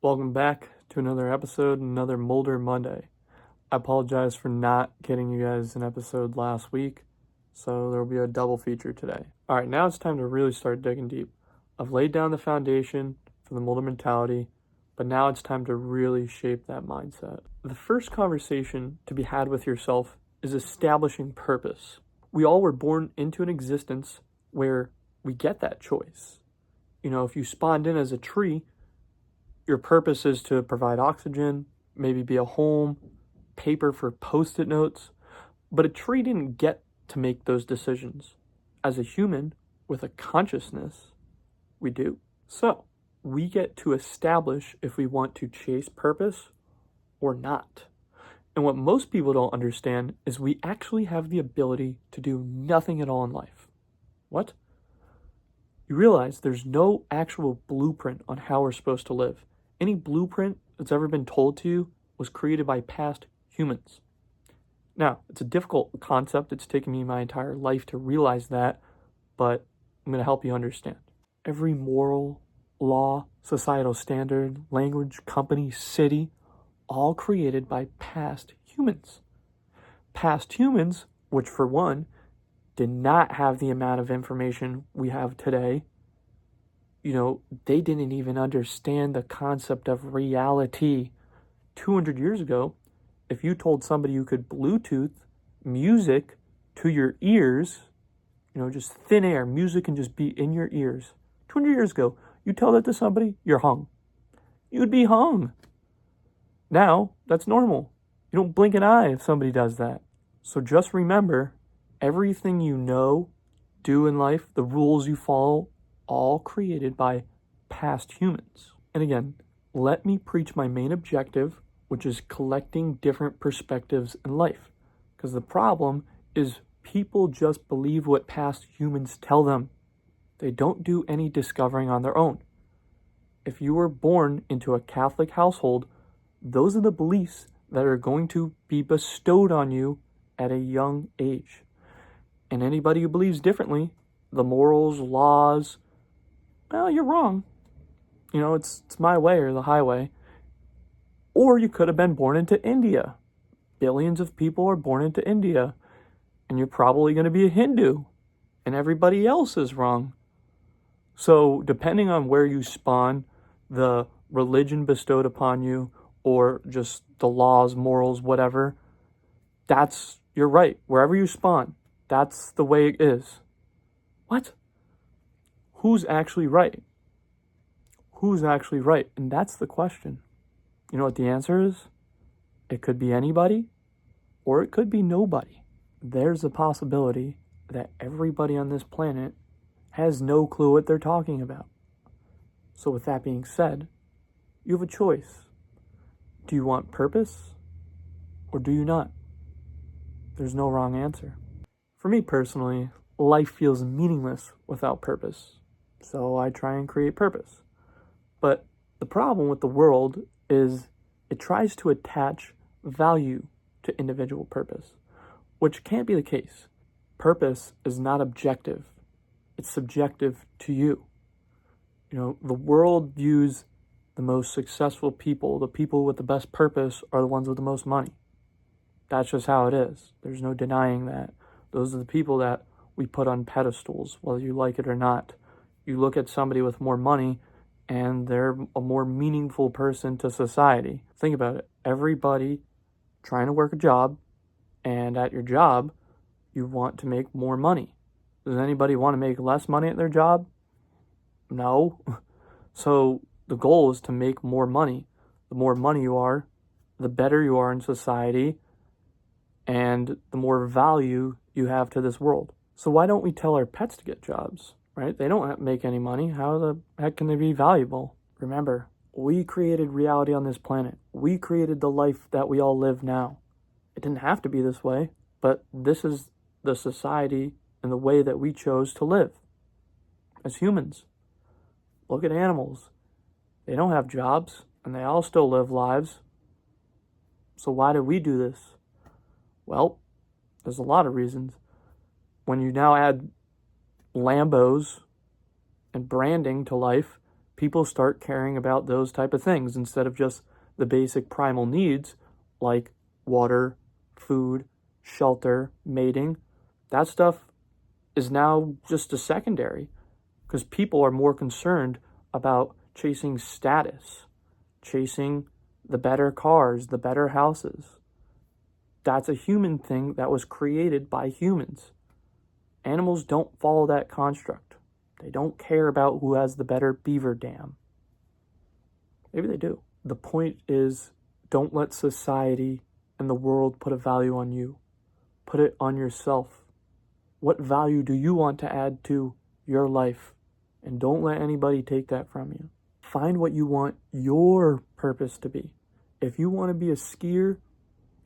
Welcome back to another episode, another Moulder Monday. I apologize for not getting you guys an episode last week, so there will be a double feature today. All right, now it's time to really start digging deep. I've laid down the foundation for the Moulder mentality, but now it's time to really shape that mindset. The first conversation to be had with yourself is establishing purpose. We all were born into an existence where we get that choice. You know, if you spawned in as a tree, your purpose is to provide oxygen, maybe be a home, paper for post-it notes. But a tree didn't get to make those decisions. As a human with a consciousness, we do. So we get to establish if we want to chase purpose or not. And what most people don't understand is we actually have the ability to do nothing at all in life. What? You realize there's no actual blueprint on how we're supposed to live. Any blueprint that's ever been told to you was created by past humans. Now, it's a difficult concept. It's taken me my entire life to realize that, but I'm going to help you understand. Every moral, law, societal standard, language, company, city, all created by past humans. Past humans, which for one, did not have the amount of information we have today. You know, they didn't even understand the concept of reality. 200 years ago, if you told somebody you could Bluetooth music to your ears, you know, just thin air, music can just be in your ears. 200 years ago, you tell that to somebody, you're hung. You'd be hung. Now, that's normal. You don't blink an eye if somebody does that. So just remember, everything you know, do in life, the rules you follow, all created by past humans. And again, let me preach my main objective, which is collecting different perspectives in life. Because the problem is people just believe what past humans tell them. They don't do any discovering on their own. If you were born into a Catholic household, those are the beliefs that are going to be bestowed on you at a young age. And anybody who believes differently, the morals, laws, well, you're wrong. You know, it's my way or the highway. Or you could have been born into India. Billions of people are born into India. And you're probably going to be a Hindu. And everybody else is wrong. So depending on where you spawn, the religion bestowed upon you, or just the laws, morals, whatever, you're right. Wherever you spawn, that's the way it is. What? Who's actually right? Who's actually right? And that's the question. You know what the answer is? It could be anybody, or it could be nobody. There's a possibility that everybody on this planet has no clue what they're talking about. So with that being said, you have a choice. Do you want purpose, or do you not? There's no wrong answer. For me personally, life feels meaningless without purpose. So I try and create purpose. But the problem with the world is it tries to attach value to individual purpose, which can't be the case. Purpose is not objective. It's subjective to you. You know, the world views the most successful people, the people with the best purpose, are the ones with the most money. That's just how it is. There's no denying that. Those are the people that we put on pedestals, whether you like it or not. You look at somebody with more money, and they're a more meaningful person to society. Think about it. Everybody trying to work a job, and at your job, you want to make more money. Does anybody want to make less money at their job? No. So the goal is to make more money. The more money you are, the better you are in society, and the more value you have to this world. So why don't we tell our pets to get jobs, right? They don't make any money. How the heck can they be valuable? Remember, we created reality on this planet. We created the life that we all live now. It didn't have to be this way, but this is the society and the way that we chose to live as humans. Look at animals. They don't have jobs, and they all still live lives. So why did we do this? Well, there's a lot of reasons. When you now add Lambos and branding to life, people start caring about those type of things instead of just the basic primal needs like water, food, shelter, mating. That stuff is now just a secondary because people are more concerned about chasing status, chasing the better cars, the better houses. That's a human thing that was created by humans. Animals don't follow that construct. They don't care about who has the better beaver dam. Maybe they do. The point is, don't let society and the world put a value on you. Put it on yourself. What value do you want to add to your life? And don't let anybody take that from you. Find what you want your purpose to be. If you want to be a skier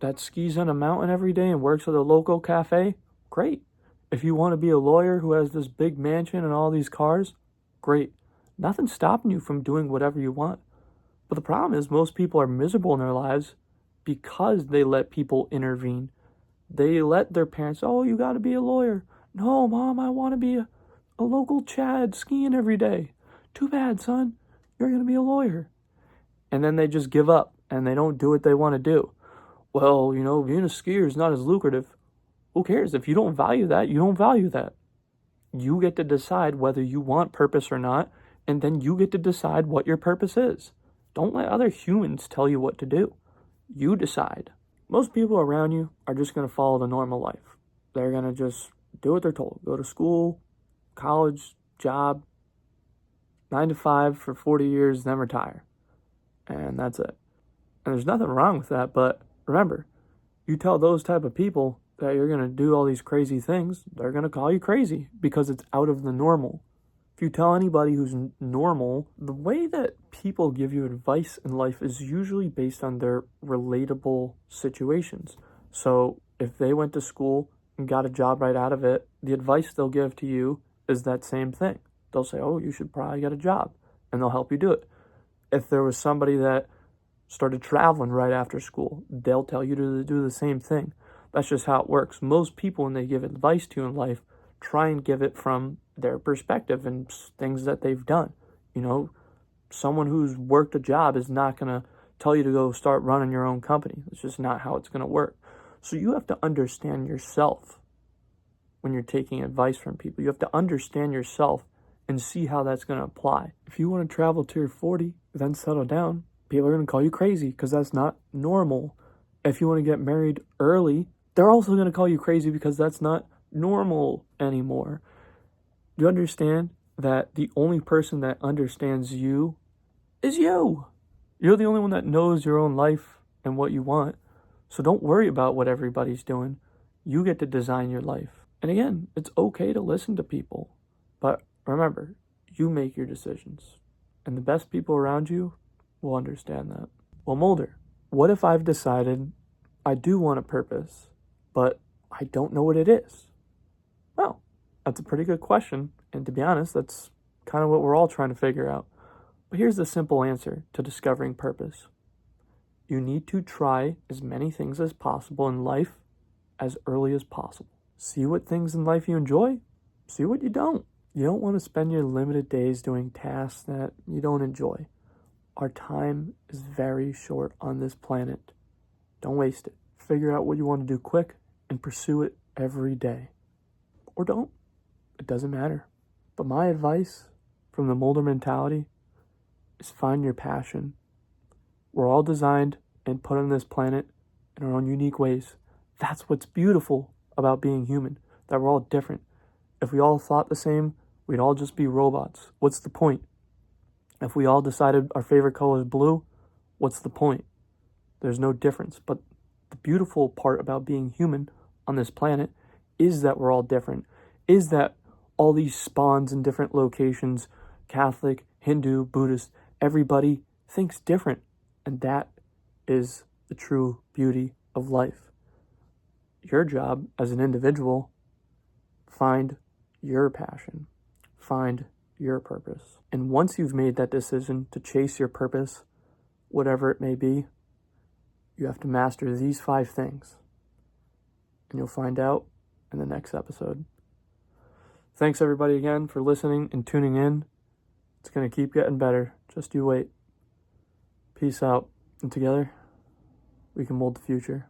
that skis on a mountain every day and works at a local cafe, great. If you want to be a lawyer who has this big mansion and all these cars, great. Nothing's stopping you from doing whatever you want. But the problem is most people are miserable in their lives because they let people intervene. They let their parents, oh, you got to be a lawyer. No, Mom, I want to be a local Chad skiing every day. Too bad, son. You're going to be a lawyer. And then they just give up and they don't do what they want to do. Well, being a skier is not as lucrative. Who cares? If you don't value that, you don't value that. You get to decide whether you want purpose or not, and then you get to decide what your purpose is. Don't let other humans tell you what to do. You decide. Most people around you are just going to follow the normal life. They're going to just do what they're told. Go to school, college, job, 9 to 5 for 40 years, then retire. And that's it. And there's nothing wrong with that, but remember, you tell those type of people that you're going to do all these crazy things, they're going to call you crazy because it's out of the normal. If you tell anybody who's normal, the way that people give you advice in life is usually based on their relatable situations. So if they went to school and got a job right out of it, the advice they'll give to you is that same thing. They'll say, oh, you should probably get a job, and they'll help you do it. If there was somebody that started traveling right after school, they'll tell you to do the same thing. That's just how it works. Most people, when they give advice to you in life, try and give it from their perspective and things that they've done. Someone who's worked a job is not going to tell you to go start running your own company. It's just not how it's going to work. So you have to understand yourself when you're taking advice from people. You have to understand yourself and see how that's going to apply. If you want to travel till you're 40, then settle down, people are going to call you crazy because that's not normal. If you want to get married early, they're also going to call you crazy because that's not normal anymore. Do you understand that the only person that understands you is you? You're the only one that knows your own life and what you want. So don't worry about what everybody's doing. You get to design your life. And again, it's okay to listen to people. But remember, you make your decisions. And the best people around you will understand that. Well, Moulder, what if I've decided I do want a purpose, but I don't know what it is? Well, that's a pretty good question. And to be honest, that's kind of what we're all trying to figure out. But here's the simple answer to discovering purpose. You need to try as many things as possible in life as early as possible. See what things in life you enjoy. See what you don't. You don't want to spend your limited days doing tasks that you don't enjoy. Our time is very short on this planet. Don't waste it. Figure out what you want to do quick and pursue it every day. Or don't. It doesn't matter. But my advice from the Moulder mentality is find your passion. We're all designed and put on this planet in our own unique ways. That's what's beautiful about being human, that we're all different. If we all thought the same, we'd all just be robots. What's the point? If we all decided our favorite color is blue, what's the point? There's no difference. But the beautiful part about being human on this planet is that we're all different, is that all these spawns in different locations, Catholic, Hindu, Buddhist, everybody thinks different. And that is the true beauty of life. Your job as an individual, find your passion, find your purpose. And once you've made that decision to chase your purpose, whatever it may be, you have to master these 5 things. And you'll find out in the next episode. Thanks everybody again for listening and tuning in. It's going to keep getting better. Just you wait. Peace out. And together, we can mold the future.